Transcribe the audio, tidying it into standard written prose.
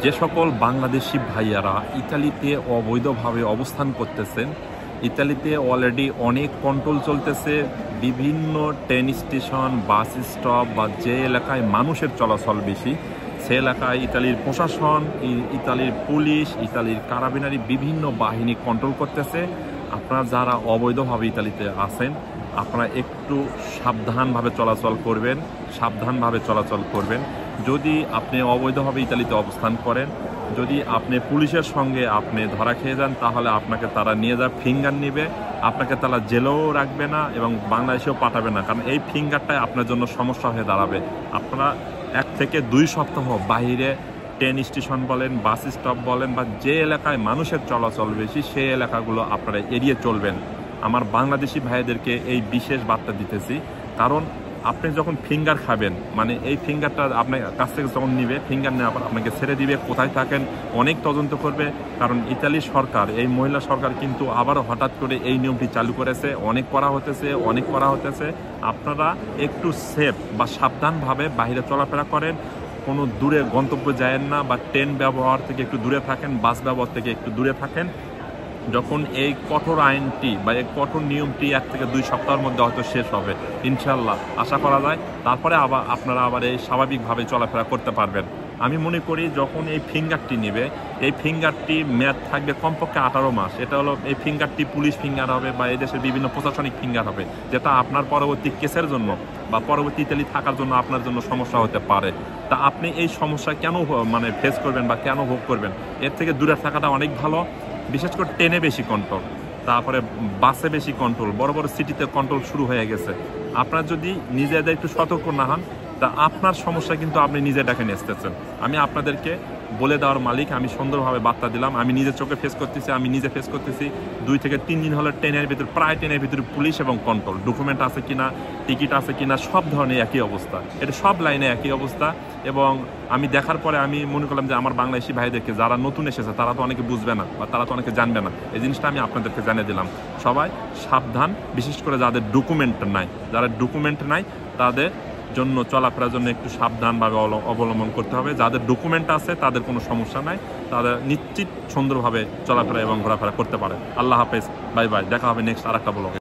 যে সকল বাংলাদেশি ভাইয়ারা ইতালিতে অবৈধভাবে অবস্থান করতেছেন, ইতালিতে অলরেডি অনেক কন্ট্রোল চলতেছে। বিভিন্ন ট্রেন স্টেশন, বাস স্টপ বা যে এলাকায় মানুষের চলাচল বেশি, সে এলাকায় ইতালির প্রশাসন, ইতালির পুলিশ, ইতালির কারাবিনারি বিভিন্ন বাহিনী কন্ট্রোল করতেছে। আপনারা যারা অবৈধভাবে ইতালিতে আছেন, আপনারা একটু সাবধানভাবে চলাচল করবেন। যদি আপনি অবৈধভাবে ইতালিতে অবস্থান করেন, যদি আপনি পুলিশের সঙ্গে আপনি ধরা খেয়ে যান, তাহলে আপনাকে তারা নিয়ে যাবে, ফিঙ্গার নেবে, আপনাকে তারা জেলেও রাখবে না এবং বাংলাদেশেও পাঠাবে না। কারণ এই ফিঙ্গারটাই আপনার জন্য সমস্যা হয়ে দাঁড়াবে। আপনারা 1 থেকে 2 সপ্তাহ বাইরে ট্রেন স্টেশন বলেন, বাস স্টপ বলেন বা যে এলাকায় মানুষের চলাচল বেশি, সেই এলাকাগুলো আপনারা এড়িয়ে চলবেন। আমার বাংলাদেশি ভাইদেরকে এই বিশেষ বার্তা দিতেছি। কারণ আপনি যখন ফিঙ্গার খাবেন, মানে এই ফিঙ্গারটা আপনার কাছ থেকে যখন নিবে, ফিঙ্গার নেওয়ার পর আপনাকে ছেড়ে দিবে, কোথায় থাকেন অনেক তদন্ত করবে। কারণ ইতালি সরকার, এই মহিলা সরকার কিন্তু আবারও হঠাৎ করে এই নিয়মটি চালু করেছে, অনেক করা হতেছে। আপনারা একটু সেফ বা সাবধানভাবে বাইরে চলাফেরা করেন, কোনো দূরে গন্তব্যে যায়েন না, বা ট্রেন ব্যবহার থেকে একটু দূরে থাকেন, বাস ব্যবহার থেকে একটু দূরে থাকেন। যখন এই কঠোর আইনটি বা এই কঠোর নিয়মটি 1 থেকে 2 সপ্তাহের মধ্যে হয়তো শেষ হবে, ইনশাল্লাহ আশা করা যায়, তারপরে আপনারা আবার এই স্বাভাবিকভাবে চলাফেরা করতে পারবেন। আমি মনে করি যখন এই ফিঙ্গারটি নেবে, এই ফিঙ্গারটি মেয়াদ থাকবে কমপক্ষে 18 মাস। এটা হলো, এই ফিঙ্গারটি পুলিশ ফিঙ্গার হবে বা এই দেশের বিভিন্ন প্রশাসনিক ফিঙ্গার হবে, যেটা আপনার পরবর্তী কেসের জন্য বা পরবর্তী ইতালি থাকার জন্য আপনার জন্য সমস্যা হতে পারে। তা আপনি এই সমস্যা কেন ফেস করবেন বা কেন ভোগ করবেন? এর থেকে দূরে থাকাটা অনেক ভালো। বিশেষ করে ট্রেনে বেশি কন্ট্রোল, তারপরে বাসে বেশি কন্ট্রোল, বড় বড় সিটিতে কন্ট্রোল শুরু হয়ে গেছে। আপনার যদি নিজেদের একটু সতর্ক না হন, তা আপনার সমস্যা কিন্তু আপনি নিজে ডেকে নিয়ে আসতেছেন। আমি আপনাদেরকে বলে দেওয়ার মালিক, আমি সুন্দরভাবে বার্তা দিলাম। আমি নিজের চোখে ফেস করতেছি। 2 থেকে 3 দিন হলো ট্রেনের ভিতরে পুলিশ এবং কন্ট্রোল, ডকুমেন্ট আছে কিনা, টিকিট আছে কিনা, সব ধরনের একই অবস্থা, এটা সব লাইনে একই অবস্থা। এবং আমি দেখার পরে আমি মনে করলাম যে আমার বাংলাদেশি ভাইদেরকে, যারা নতুন এসেছে, তারা তো অনেকে বুঝবে না বা তারা তো অনেকে জানবে না, এই জিনিসটা আমি আপনাদেরকে জানিয়ে দিলাম। সবাই সাবধান, বিশেষ করে যাদের ডকুমেন্ট নাই তাদের জন্য, চলাফেরার জন্য একটু সাবধানভাবে অবলম্বন করতে হবে। যাদের ডকুমেন্ট আছে তাদের কোনো সমস্যা নাই, তাদের নিশ্চিত সুন্দরভাবে চলাফেরা এবং ঘোরাফেরা করতে পারে। আল্লাহ হাফেজ, বাই বাই, দেখা হবে নেক্সট আরেকটা ব্লগে।